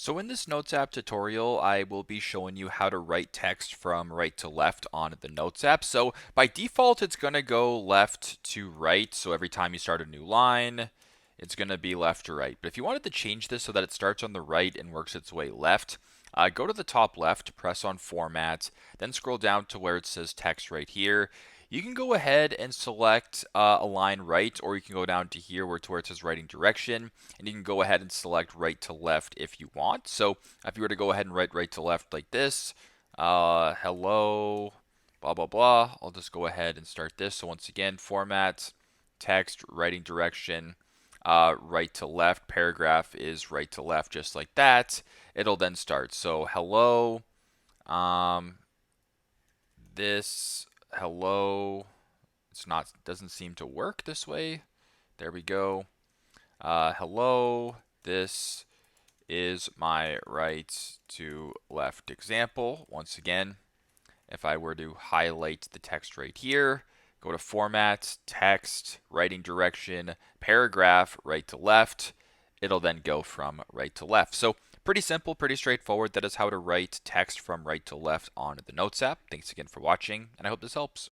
So in this Notes app tutorial, I will be showing you how to write text from right to left on the Notes app. So by default, it's going to go left to right. So every time you start a new line, it's going to be left to right. But if you wanted to change this so that it starts on the right and works its way left, go to the top left, press on Format, then scroll down to where it says text right here. You can go ahead and select align right, or you can go down to here where it says writing direction, and you can go ahead and select right to left if you want. So if you were to go ahead and write right to left like this, hello, blah, blah, blah, I'll just go ahead and start this. So once again, format, text, writing direction, right to left, paragraph is right to left, just like that. It'll then start. So hello, um, this, hello, it's not, doesn't seem to work this way. There we go. Hello, this is my right to left example. Once again, if I were to highlight the text right here, go to Format, Text, Writing Direction, Paragraph, right to left, it'll then go from right to left. So pretty simple, pretty straightforward. That is how to write text from right to left on the Notes app. Thanks again for watching, and I hope this helps.